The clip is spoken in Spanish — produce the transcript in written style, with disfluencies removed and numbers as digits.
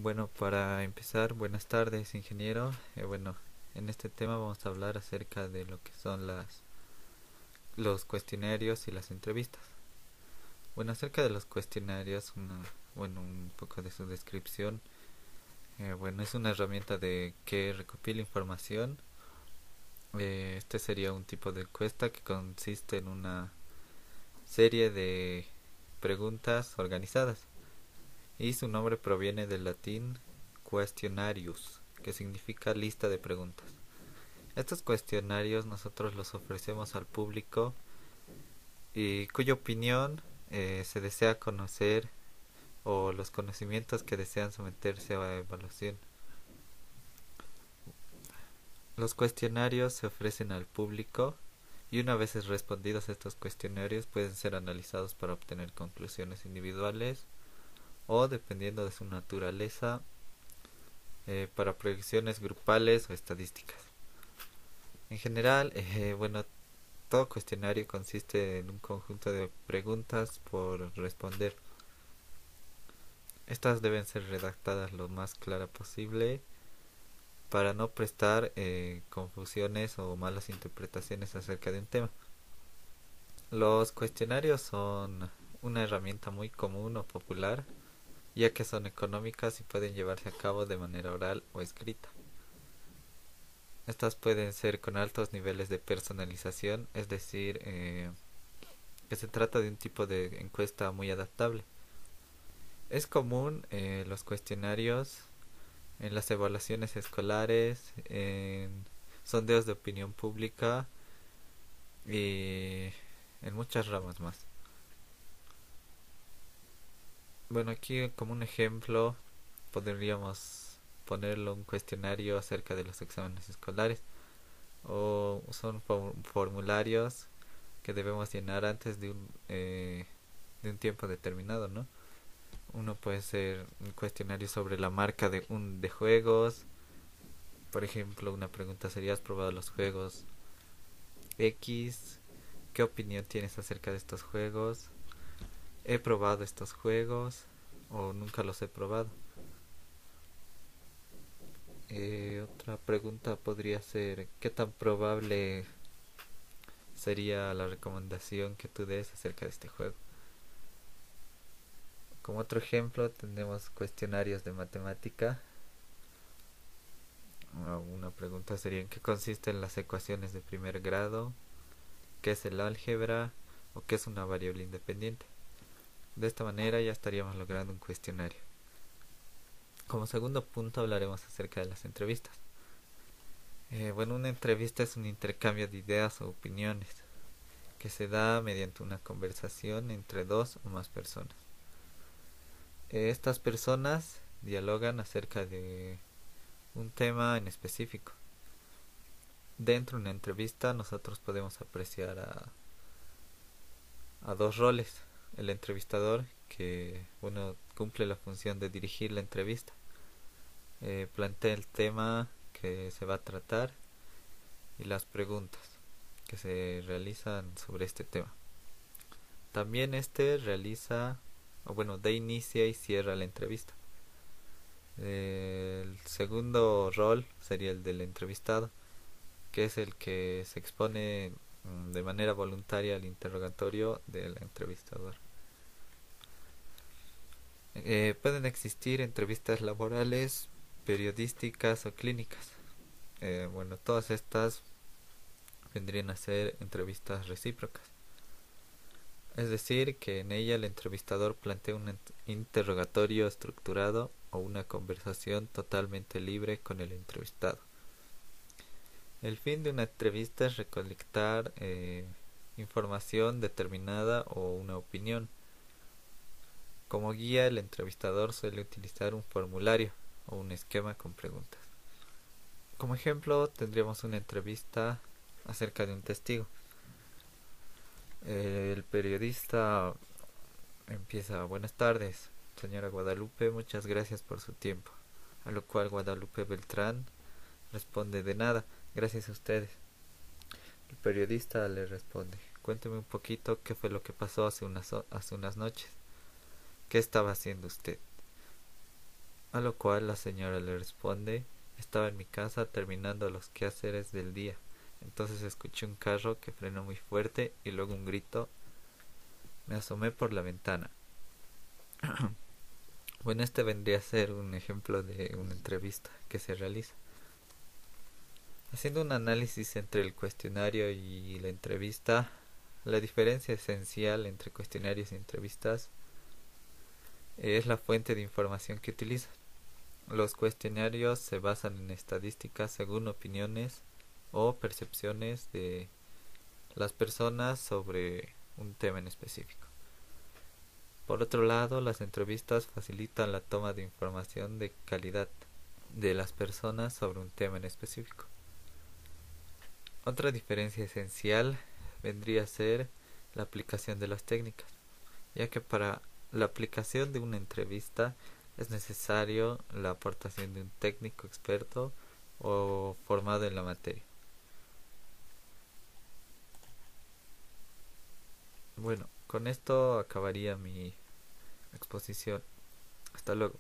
Bueno, para empezar, buenas tardes, ingeniero. En este tema vamos a hablar acerca de lo que son los cuestionarios y las entrevistas. Bueno, acerca de los cuestionarios, un poco de su descripción. Es una herramienta de que recopila información. Este sería un tipo de encuesta que consiste en una serie de preguntas organizadas. Y su nombre proviene del latín questionarius, que significa lista de preguntas. Estos cuestionarios nosotros los ofrecemos al público y cuya opinión se desea conocer o los conocimientos que desean someterse a evaluación. Los cuestionarios se ofrecen al público y una vez respondidos estos cuestionarios pueden ser analizados para obtener conclusiones individuales o, dependiendo de su naturaleza, para proyecciones grupales o estadísticas. En general, todo cuestionario consiste en un conjunto de preguntas por responder. Estas deben ser redactadas lo más clara posible para no prestar confusiones o malas interpretaciones acerca de un tema. Los cuestionarios son una herramienta muy común o popular, ya que son económicas y pueden llevarse a cabo de manera oral o escrita. Estas pueden ser con altos niveles de personalización, es decir, que se trata de un tipo de encuesta muy adaptable. Es común los cuestionarios en las evaluaciones escolares, en sondeos de opinión pública y en muchas ramas más. Bueno, aquí como un ejemplo podríamos ponerlo un cuestionario acerca de los exámenes escolares o son formularios que debemos llenar antes de un tiempo determinado, ¿no? Uno puede ser un cuestionario sobre la marca de juegos. Por ejemplo, una pregunta sería: ¿has probado los juegos X? ¿Qué opinión tienes acerca de estos juegos? ¿He probado estos juegos o nunca los he probado? Otra pregunta podría ser: ¿qué tan probable sería la recomendación que tú des acerca de este juego? Como otro ejemplo tenemos cuestionarios de matemática. Una pregunta sería: ¿en qué consisten las ecuaciones de primer grado? ¿Qué es el álgebra? ¿O qué es una variable independiente? De esta manera ya estaríamos logrando un cuestionario. Como segundo punto hablaremos acerca de las entrevistas. Una entrevista es un intercambio de ideas o opiniones que se da mediante una conversación entre dos o más personas. Estas personas dialogan acerca de un tema en específico. Dentro de una entrevista nosotros podemos apreciar a dos roles: el entrevistador, que cumple la función de dirigir la entrevista, plantea el tema que se va a tratar y las preguntas que se realizan sobre este tema. También da inicia y cierra la entrevista. El segundo rol sería el del entrevistado, que es el que se expone de manera voluntaria al interrogatorio del entrevistador. Pueden existir entrevistas laborales, periodísticas o clínicas. Todas estas vendrían a ser entrevistas recíprocas. Es decir, que en ella el entrevistador plantea un interrogatorio estructurado o una conversación totalmente libre con el entrevistado. El fin de una entrevista es recolectar información determinada o una opinión. Como guía, el entrevistador suele utilizar un formulario o un esquema con preguntas. Como ejemplo, tendríamos una entrevista acerca de un testigo. El periodista empieza: buenas tardes, señora Guadalupe, muchas gracias por su tiempo. A lo cual Guadalupe Beltrán responde: de nada, gracias a ustedes. El periodista le responde: cuénteme un poquito qué fue lo que pasó hace unas noches. ¿Qué estaba haciendo usted? A lo cual la señora le responde: estaba en mi casa terminando los quehaceres del día. Entonces escuché un carro que frenó muy fuerte y luego un grito. Me asomé por la ventana. Bueno, este vendría a ser un ejemplo de una entrevista que se realiza. Haciendo un análisis entre el cuestionario y la entrevista, la diferencia esencial entre cuestionarios y entrevistas es la fuente de información que utilizan. Los cuestionarios se basan en estadísticas según opiniones o percepciones de las personas sobre un tema en específico. Por otro lado, las entrevistas facilitan la toma de información de calidad de las personas sobre un tema en específico. Otra diferencia esencial vendría a ser la aplicación de las técnicas, ya que para la aplicación de una entrevista es necesario la aportación de un técnico experto o formado en la materia. Bueno, con esto acabaría mi exposición. Hasta luego.